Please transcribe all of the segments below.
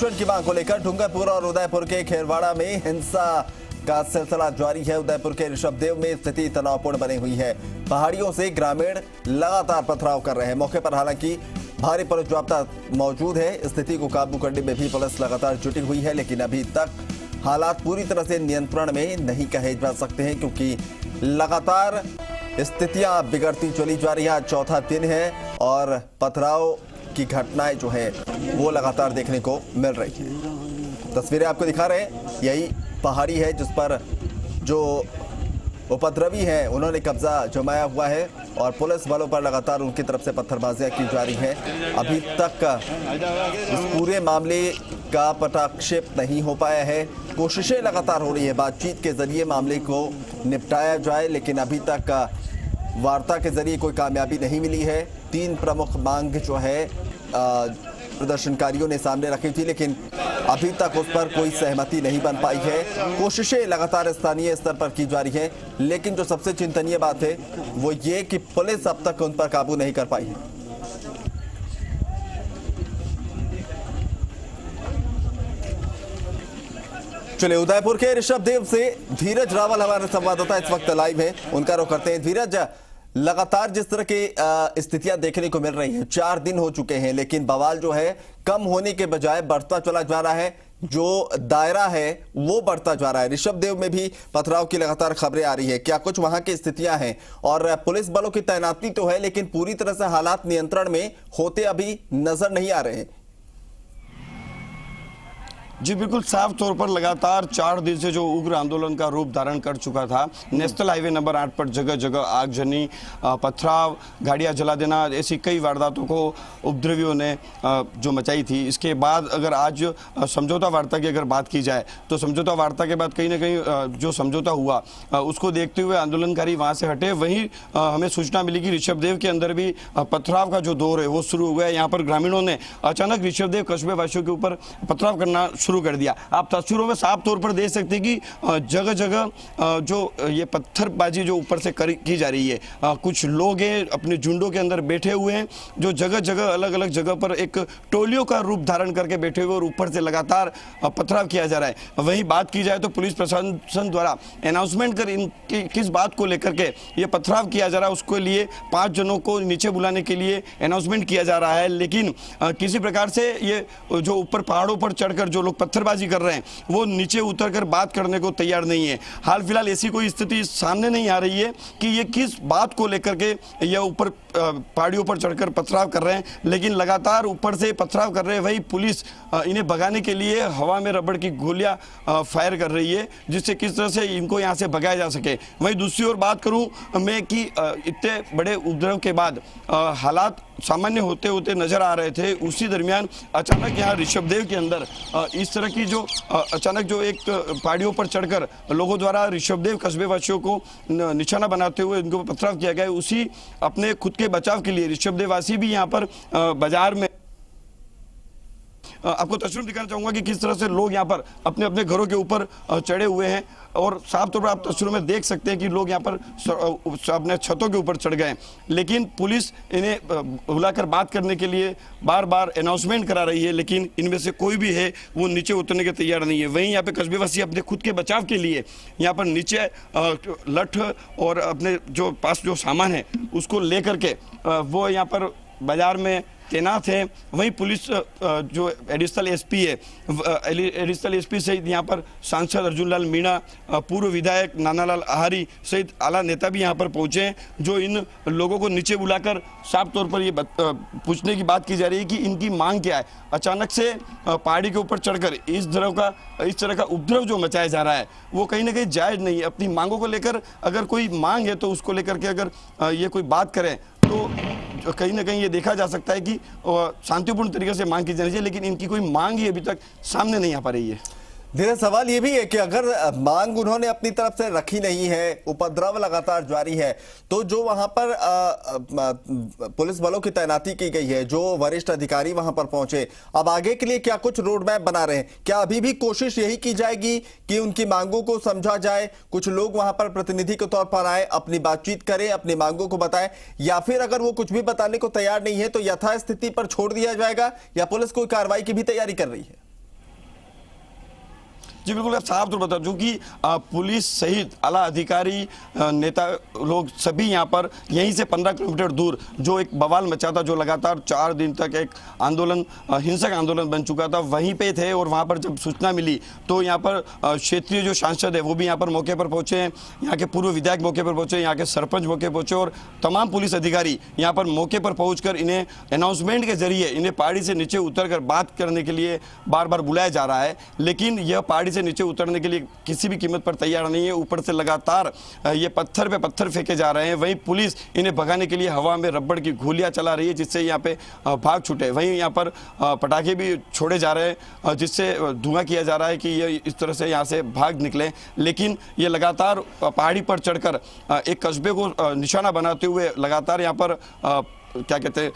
आरक्षण की मांग को लेकर डूंगरपुर और उदयपुर के खेरवाड़ा में हिंसा का सिलसिला जारी है। उदयपुर के ऋषभदेव में स्थिति तनावपूर्ण बनी हुई है। पहाड़ियों से ग्रामीण लगातार पथराव कर रहे हैं। मौके पर हालांकि भारी पुलिस जाब्ता मौजूद है। स्थिति को काबू करने में भी पुलिस लगातार जुटी हुई है, लेकिन अभी तक हालात पूरी तरह से नियंत्रण में नहीं कहे जा सकते हैं, क्योंकि लगातार स्थितियां बिगड़ती चली जा रही है। आज चौथा दिन है और पथराव की घटनाएं जो है वो लगातार देखने को मिल रही है। तस्वीरें आपको दिखा रहे हैं, यही पहाड़ी है जिस पर जो उपद्रवी हैं उन्होंने कब्जा जमाया हुआ है और पुलिस बलों पर लगातार उनकी तरफ से पत्थरबाजियां की जा रही हैं। अभी तक इस पूरे मामले का पटाक्षेप नहीं हो पाया है। कोशिशें लगातार हो रही है, बातचीत के जरिए मामले को निपटाया जाए, लेकिन अभी तक वार्ता के जरिए कोई कामयाबी नहीं मिली है। 3 प्रमुख मांग जो है प्रदर्शनकारियों ने सामने रखी थी, लेकिन अभी तक उस पर कोई सहमति नहीं बन पाई है। कोशिशें लगातार स्थानीय स्तर पर की जा रही हैं, लेकिन जो सबसे चिंतनीय बात है वो ये कि पुलिस अब तक उन पर काबू नहीं कर पाई है। चलिए, उदयपुर के ऋषभदेव से धीरज रावल हमारे संवाददाता इस वक्त लाइव हैं, उनका रुख करते हैं। धीरज, लगातार जिस तरह की स्थितियां देखने को मिल रही हैं, 4 दिन हो चुके हैं, लेकिन बवाल जो है कम होने के बजाय बढ़ता चला जा रहा है। जो दायरा है वो बढ़ता जा रहा है। ऋषभदेव में भी पथराव की लगातार खबरें आ रही है। क्या कुछ वहां की स्थितियां हैं? और पुलिस बलों की तैनाती तो है, लेकिन पूरी तरह से हालात नियंत्रण में होते अभी नजर नहीं आ रहे हैं। जी बिल्कुल, साफ तौर पर लगातार 4 दिन से जो उग्र आंदोलन का रूप धारण कर चुका था। नेशनल हाईवे नंबर 8 पर जगह जगह आगजनी, पथराव, गाड़ियां जला देना, ऐसी कई वारदातों को उपद्रवियों ने जो मचाई थी। इसके बाद अगर आज समझौता वार्ता की अगर बात की जाए तो समझौता वार्ता के बाद कहीं ना कहीं जो समझौता हुआ उसको देखते हुए आंदोलनकारी वहाँ से हटे। वहीं हमें सूचना मिली कि ऋषभदेव के अंदर भी पथराव का जो दौर है वो शुरू हुआ है। यहाँ पर ग्रामीणों ने अचानक ऋषभदेव कस्बे वासियों के ऊपर पथराव करना शुरू कर दिया। आप तस्वीरों में साफ तौर पर देख सकते हैं कि जगह जगह जो ये पत्थरबाजी जो ऊपर से की जा रही है, कुछ लोग हैं अपने झुंडों के अंदर बैठे हुए हैं, जो जगह जगह अलग अलग जगह पर एक टोलियों का रूप धारण करके बैठे हुए और ऊपर से लगातार पथराव किया जा रहा है। वहीं बात की जाए तो पुलिस प्रशासन द्वारा अनाउंसमेंट कर इनकी किस बात को लेकर के ये पथराव किया जा रहा है उसके लिए 5 जनों को नीचे बुलाने के लिए अनाउंसमेंट किया जा रहा है, लेकिन किसी प्रकार से ये जो ऊपर पहाड़ों पर चढ़कर जो लोग पत्थरबाजी कर रहे हैं वो नीचे उतरकर बात करने को तैयार नहीं है। हाल फिलहाल ऐसी कोई स्थिति सामने नहीं आ रही है कि ये किस बात को लेकर के ये ऊपर पहाड़ियों पर चढ़कर पथराव कर रहे हैं, लेकिन लगातार ऊपर से पथराव कर रहे हैं। वही पुलिस इन्हें भगाने के लिए हवा में रबड़ की गोलियां फायर कर रही है, जिससे किस तरह से इनको यहाँ से भगाया जा सके। वहीं दूसरी ओर बात करूं मैं कि इतने बड़े उपद्रव के बाद हालात सामान्य होते होते नजर आ रहे थे, उसी दरमियान अचानक यहाँ ऋषभदेव के अंदर इस तरह की जो अचानक जो एक पहाड़ियों पर चढ़कर लोगों द्वारा ऋषभदेव कस्बे वासियों को निशाना बनाते हुए इनको पथराव किया गया है। उसी अपने खुद के बचाव के लिए ऋषभदेव वासी भी यहाँ पर बाजार में आपको तस्वीर दिखाना चाहूंगा कि किस तरह से लोग यहाँ पर अपने अपने घरों के ऊपर चढ़े हुए हैं और साफ तौर पर आप तस्वीरों में देख सकते हैं कि लोग यहाँ पर अपने छतों के ऊपर चढ़ गए, लेकिन पुलिस इन्हें बुलाकर बात करने के लिए बार बार अनाउंसमेंट करा रही है, लेकिन इनमें से कोई भी है वो नीचे उतरने के तैयार नहीं है। वहीं यहाँ पे कस्बेवासी अपने खुद के बचाव के लिए यहाँ पर नीचे लठ और अपने जो पास जो सामान है उसको लेकर के वो यहाँ पर बाजार में तैनात है। वहीं पुलिस जो एडिशनल एसपी है, एडिशनल एसपी सहित यहाँ पर सांसद अर्जुन लाल मीणा, पूर्व विधायक नानालाल आहारी सहित आला नेता भी यहाँ पर पहुँचे हैं, जो इन लोगों को नीचे बुलाकर साफ तौर पर ये पूछने की बात की जा रही है कि इनकी मांग क्या है। अचानक से पहाड़ी के ऊपर चढ़कर इस तरह का उपद्रव जो मचाया जा रहा है वो कहीं ना कहीं जायज़ नहीं है। अपनी मांगों को लेकर अगर कोई मांग है तो उसको लेकर के अगर ये कोई बात करें तो कहीं ना कहीं ये देखा जा सकता है कि शांतिपूर्ण तरीके से मांग की जानी चाहिए, लेकिन इनकी कोई मांग ही अभी तक सामने नहीं आ पा रही है। धीरे सवाल ये भी है कि अगर मांग उन्होंने अपनी तरफ से रखी नहीं है, उपद्रव लगातार जारी है, तो जो वहां पर पुलिस बलों की तैनाती की गई है, जो वरिष्ठ अधिकारी वहां पर पहुंचे, अब आगे के लिए क्या कुछ रोड मैप बना रहे हैं? क्या अभी भी कोशिश यही की जाएगी कि उनकी मांगों को समझा जाए, कुछ लोग वहां पर प्रतिनिधि के तौर पर आए, अपनी बातचीत करें, अपनी मांगों को बताएं, या फिर अगर वो कुछ भी बताने को तैयार नहीं है तो यथास्थिति पर छोड़ दिया जाएगा, या पुलिस कोई कार्रवाई की भी तैयारी कर रही है? जी बिल्कुल, आप साफ तौर पर बता दूं कि पुलिस सहित आला अधिकारी, नेता लोग सभी यहाँ पर यहीं से 15 किलोमीटर दूर जो एक बवाल मचा था, जो लगातार 4 दिन तक एक आंदोलन, हिंसक आंदोलन बन चुका था, वहीं पे थे। और वहाँ पर जब सूचना मिली तो यहाँ पर क्षेत्रीय जो सांसद है वो भी यहाँ पर मौके पर पहुंचे हैं, यहाँ के पूर्व विधायक मौके पर पहुंचे, यहाँ के सरपंच मौके पर पहुंचे और तमाम पुलिस अधिकारी यहाँ पर मौके पर पहुंचकर इन्हें अनाउंसमेंट के जरिए इन्हें पहाड़ी से नीचे उतरकर बात करने के लिए बार बार बुलाया जा रहा है। लेकिन यह पहाड़ी से नीचे उतरने के लिए किसी भी कीमत पर तैयार नहीं है। ऊपर से लगातार ये पत्थर पे पत्थर फेंके जा रहे हैं। वहीं पुलिस इन्हें भगाने के लिए हवा में रबड़ की गोलियां चला रही है, जिससे यहाँ पे भाग छूटे। वहीं यहाँ पर पटाखे भी छोड़े जा रहे हैं, जिससे धुआं किया जा रहा है कि ये इस तरह से यहाँ से भाग निकले। लेकिन ये लगातार पहाड़ी पर चढ़कर एक कस्बे को निशाना बनाते हुए लगातार यहाँ पर क्या कहते हैं,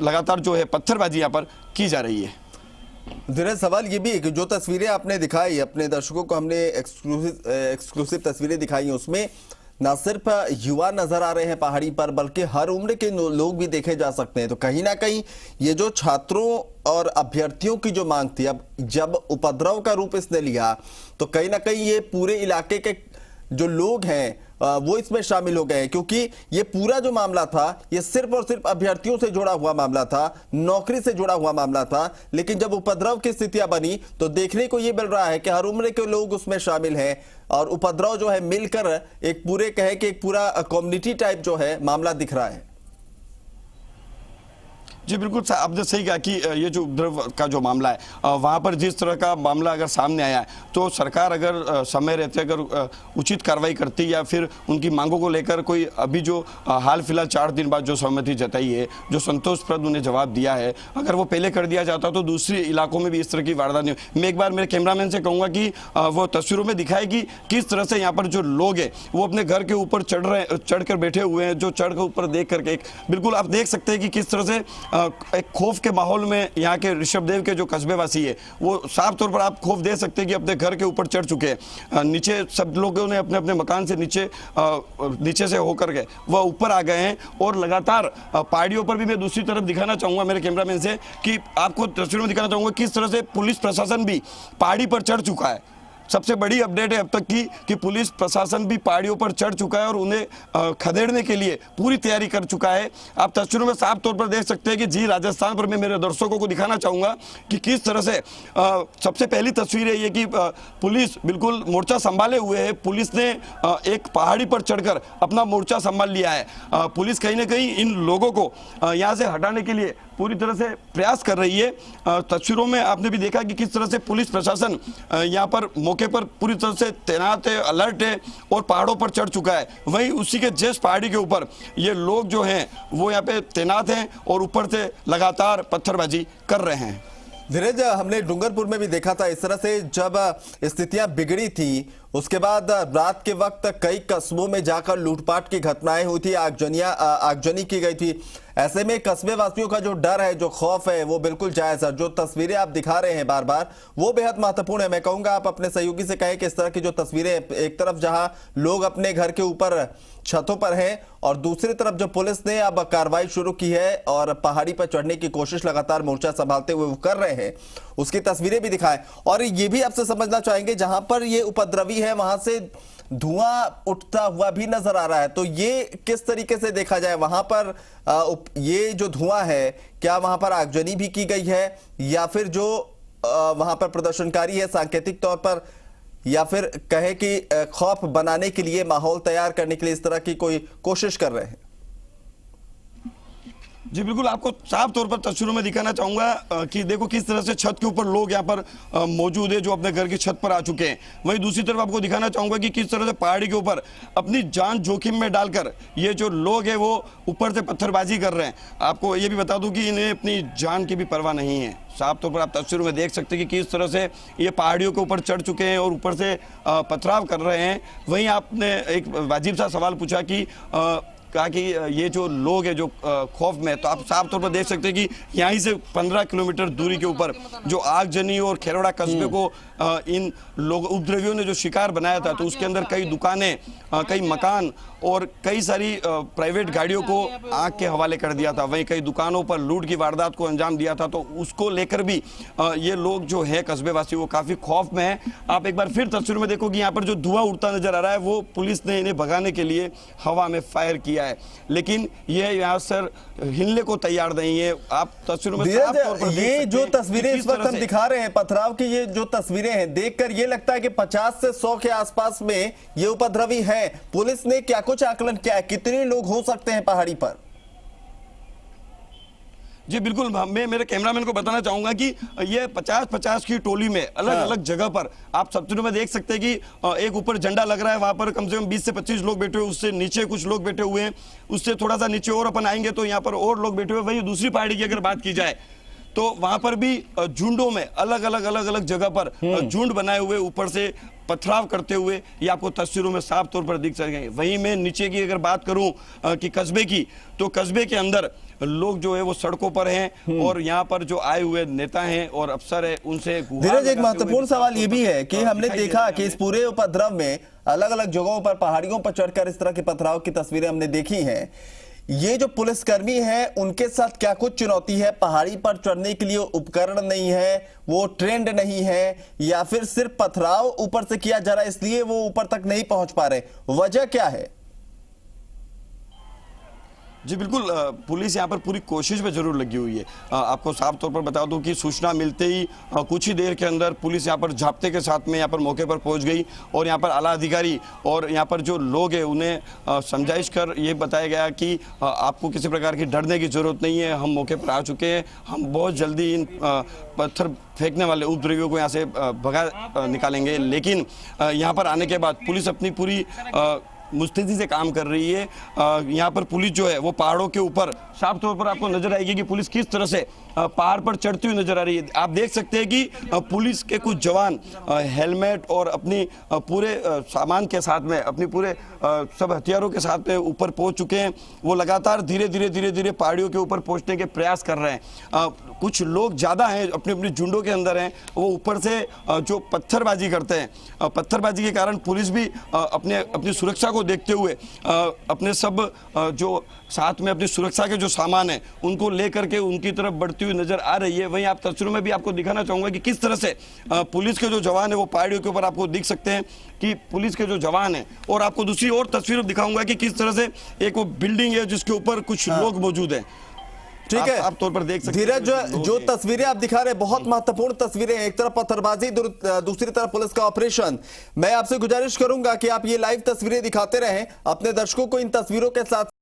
लगातार जो है पत्थरबाजी यहाँ पर की जा रही है। धीरज, सवाल ये भी है कि जो तस्वीरें आपने दिखाई अपने दर्शकों को, हमने एक्सक्लूसिव तस्वीरें दिखाई, उसमें न सिर्फ युवा नजर आ रहे हैं पहाड़ी पर, बल्कि हर उम्र के लोग भी देखे जा सकते हैं। तो कहीं ना कहीं ये जो छात्रों और अभ्यर्थियों की जो मांग थी, अब जब उपद्रव का रूप इसने लिया तो कहीं ना कहीं ये पूरे इलाके के जो लोग हैं वो इसमें शामिल हो गए हैं, क्योंकि ये पूरा जो मामला था ये सिर्फ और सिर्फ अभ्यर्थियों से जुड़ा हुआ मामला था, नौकरी से जुड़ा हुआ मामला था। लेकिन जब उपद्रव की स्थितियां बनी तो देखने को ये मिल रहा है कि हर उम्र के लोग उसमें शामिल हैं और उपद्रव जो है मिलकर एक पूरे कहे कि एक पूरा कम्युनिटी टाइप जो है मामला दिख रहा है। जी बिल्कुल, आपने सही कहा कि ये जो उपद्रव का जो मामला है, वहाँ पर जिस तरह का मामला अगर सामने आया है तो सरकार अगर समय रहते अगर उचित कार्रवाई करती या फिर उनकी मांगों को लेकर कोई अभी जो हाल फिलहाल 4 दिन बाद जो सहमति जताई है, जो संतोषप्रद उन्हें जवाब दिया है, अगर वो पहले कर दिया जाता तो दूसरे इलाकों में भी इस तरह की वारदात नहीं। मैं एक बार मेरे कैमरामैन से कहूँगा कि वो तस्वीरों में दिखाए कि किस तरह से यहाँ पर जो लोग हैं वो अपने घर के ऊपर चढ़ कर बैठे हुए हैं, जो चढ़ के ऊपर देख करके बिल्कुल आप देख सकते हैं कि किस तरह से एक खौफ के माहौल में यहाँ के ऋषभदेव के जो कस्बेवासी है वो साफ तौर पर आप खौफ दे सकते हैं कि अपने घर के ऊपर चढ़ चुके हैं। नीचे सब लोगों ने अपने अपने मकान से नीचे से होकर के वह ऊपर आ गए हैं और लगातार पहाड़ियों पर भी मैं दूसरी तरफ दिखाना चाहूँगा मेरे कैमरामैन से कि आपको तस्वीर में दिखाना चाहूँगा किस तरह से पुलिस प्रशासन भी पहाड़ी पर चढ़ चुका है। सबसे बड़ी अपडेट है अब तक की कि पुलिस प्रशासन भी पहाड़ियों पर चढ़ चुका है और उन्हें खदेड़ने के लिए पूरी तैयारी कर चुका है। आप तस्वीरों में साफ तौर पर देख सकते हैं कि जी राजस्थान पर मैं मेरे दर्शकों को दिखाना चाहूँगा कि किस तरह से सबसे पहली तस्वीर है ये कि पुलिस बिल्कुल मोर्चा संभाले हुए है। पुलिस ने एक पहाड़ी पर चढ़कर अपना मोर्चा संभाल लिया है। पुलिस कहीं ना कहीं इन लोगों को यहाँ से हटाने के लिए पूरी तरह से प्रयास कर रही है। तस्वीरों में आपने भी देखा कि किस तरह से पुलिस प्रशासन यहाँ पर मौके पर पूरी तरह से तैनात है, अलर्ट है और पहाड़ों पर चढ़ चुका है। वहीं उसी के जस्ट पहाड़ी के ऊपर ये लोग जो हैं वो यहाँ पे तैनात हैं और ऊपर से लगातार पत्थरबाजी कर रहे हैं। धीरज, हमने डूंगरपुर में भी देखा था इस तरह से जब स्थितियां बिगड़ी थी, उसके बाद रात के वक्त कई कस्बों में जाकर लूटपाट की घटनाएं हुई थी, आगजनी की गई थी। ऐसे में कस्बे वासियों का जो डर है, जो खौफ है, वो बिल्कुल जायज है। जो तस्वीरें आप दिखा रहे हैं बार बार वो बेहद महत्वपूर्ण है। मैं कहूंगा आप अपने सहयोगी से कहें कि इस तरह की जो तस्वीरें, एक तरफ जहां लोग अपने घर के ऊपर छतों पर हैं और दूसरी तरफ जो पुलिस ने अब कार्रवाई शुरू की है और पहाड़ी पर चढ़ने की कोशिश लगातार मोर्चा संभालते हुए वो कर रहे हैं, उसकी तस्वीरें भी दिखाएं। और ये भी आपसे समझना चाहेंगे, जहां पर ये उपद्रवी है वहां से धुआं उठता हुआ भी नजर आ रहा है, तो ये किस तरीके से देखा जाए? वहां पर ये जो धुआं है, क्या वहां पर आगजनी भी की गई है या फिर जो वहां पर प्रदर्शनकारी है सांकेतिक तौर पर, या फिर कहे कि खौफ बनाने के लिए, माहौल तैयार करने के लिए इस तरह की कोई कोशिश कर रहे हैं? जी बिल्कुल, आपको साफ तौर पर तस्वीरों में दिखाना चाहूंगा कि देखो किस तरह से छत के ऊपर लोग यहाँ पर मौजूद है जो अपने घर की छत पर आ चुके हैं। वहीं दूसरी तरफ आपको दिखाना चाहूंगा कि किस तरह से पहाड़ी के ऊपर अपनी जान जोखिम में डालकर ये जो लोग हैं वो ऊपर से पत्थरबाजी कर रहे हैं। आपको ये भी बता दूं कि इन्हें अपनी जान की भी परवाह नहीं है। साफ तौर पर आप तस्वीरों में देख सकते हैं कि किस तरह से ये पहाड़ियों के ऊपर चढ़ चुके हैं और ऊपर से पथराव कर रहे हैं। वहीं आपने एक वाजिब सा सवाल पूछा कि कहा कि ये जो लोग हैं जो खौफ में, तो आप साफ तौर पर देख सकते हैं कि यहीं से 15 किलोमीटर दूरी के ऊपर जो आगजनी और खेरवाड़ा कस्बे को इन लोग उपद्रवियों ने जो शिकार बनाया था, तो उसके अंदर कई दुकानें, कई मकान और कई सारी प्राइवेट गाड़ियों को आग के हवाले कर दिया था। वहीं कई दुकानों पर लूट की वारदात को अंजाम दिया था। तो उसको लेकर भी ये लोग जो है कस्बेवासी वो काफी खौफ में है। आप एक बार फिर तस्वीर में देखो कि यहाँ पर जो धुआं उड़ता नजर आ रहा है वो पुलिस ने इन्हें भगाने के लिए हवा में फायर किया है, लेकिन ये यहाँ सर हिलने को तैयार नहीं है। आप तस्वीरों में साफ तौर पर देख ये सकते जो हैं तस्वीरें कि इस किस वक्त तरह हम से दिखा रहे हैं पथराव की, ये जो तस्वीरें हैं देखकर ये लगता है कि 50 से 100 के आसपास में ये उपद्रवी हैं। पुलिस ने क्या कुछ आकलन किया है, कितने लोग हो सकते हैं पहाड़ी पर? जी बिल्कुल, मैं मेरे कैमरामैन को बताना चाहूंगा कि ये 50-50 की टोली में अलग अलग जगह पर आप तस्वीरों में देख सकते हैं कि एक ऊपर झंडा लग रहा है, वहां पर कम से कम 20 से 25 लोग बैठे हुए, उससे नीचे कुछ लोग बैठे हुए हैं, उससे थोड़ा सा नीचे और अपन आएंगे तो यहाँ पर और लोग बैठे हुए। वहीं दूसरी पहाड़ी की अगर बात की जाए तो वहां पर भी झुंडों में अलग अलग जगह पर झुंड बनाए हुए ऊपर से पथराव करते हुए ये आपको तस्वीरों में साफ तौर पर दिख सकेंगे। वहीं मैं नीचे की अगर बात करूं कि कस्बे की, तो कस्बे के अंदर लोग जो है वो सड़कों पर हैं और यहाँ पर जो आए हुए नेता हैं और अफसर है उनसे धीरज, एक महत्वपूर्ण सवाल ये भी है कि हमने देखा कि इस पूरे उपद्रव में अलग अलग जगहों पर पहाड़ियों पर चढ़कर इस तरह के पथराव की तस्वीरें हमने देखी हैं। ये जो पुलिसकर्मी हैं उनके साथ क्या कुछ चुनौती है? पहाड़ी पर चढ़ने के लिए उपकरण नहीं है, वो ट्रेंड नहीं है, या फिर सिर्फ पथराव ऊपर से किया जा रहा है इसलिए वो ऊपर तक नहीं पहुंच पा रहे? वजह क्या है? जी बिल्कुल, पुलिस यहाँ पर पूरी कोशिश में जरूर लगी हुई है। आपको साफ तौर पर बता दूं कि सूचना मिलते ही कुछ ही देर के अंदर पुलिस यहाँ पर जाब्ते के साथ में यहाँ पर मौके पर पहुँच गई और यहाँ पर आला अधिकारी और यहाँ पर जो लोग हैं उन्हें समझाइश कर ये बताया गया कि आपको किसी प्रकार की डरने की जरूरत नहीं है, हम मौके पर आ चुके हैं, हम बहुत जल्दी इन पत्थर फेंकने वाले उपद्रवियों को यहाँ से भगा निकालेंगे। लेकिन यहाँ पर आने के बाद पुलिस अपनी पूरी मुस्तैदी से काम कर रही है। यहाँ पर पुलिस जो है वो पहाड़ों के ऊपर साफ तौर पर आपको नजर आएगी कि पुलिस किस तरह से पहाड़ पर चढ़ती हुई नजर आ रही है। आप देख सकते हैं कि पुलिस के कुछ जवान हेलमेट और अपनी पूरे सामान के साथ में, अपनी पूरे सब हथियारों के साथ में ऊपर पहुंच चुके हैं। वो लगातार धीरे धीरे पहाड़ियों के ऊपर पहुंचने के प्रयास कर रहे हैं। कुछ लोग ज्यादा हैं, अपनी अपनी झुंडों के अंदर हैं, वो ऊपर से जो पत्थरबाजी करते हैं, पत्थरबाजी के कारण पुलिस भी अपनी सुरक्षा को देखते हुए अपने सब जो साथ में अपनी सुरक्षा के जो सामान है उनको लेकर के उनकी तरफ बढ़ती हुई नजर आ रही है। वहीं आप तस्वीरों में भी आपको दिखाना चाहूंगा कि किस तरह से पुलिस के जो जवान है वो पहाड़ियों के ऊपर आपको दिख सकते हैं कि पुलिस के जो जवान है। और आपको दूसरी और तस्वीर दिखाऊंगा कि किस तरह से एक वो बिल्डिंग है जिसके ऊपर कुछ लोग मौजूद हैं। ठीक है, आप तौर पर देख सकते हैं धीरज, जो तस्वीरें आप दिखा रहे हैं बहुत महत्वपूर्ण तस्वीरें हैं। एक तरफ पत्थरबाजी, दूसरी तरफ पुलिस का ऑपरेशन। मैं आपसे गुजारिश करूंगा कि आप ये लाइव तस्वीरें दिखाते रहें, अपने दर्शकों को इन तस्वीरों के साथ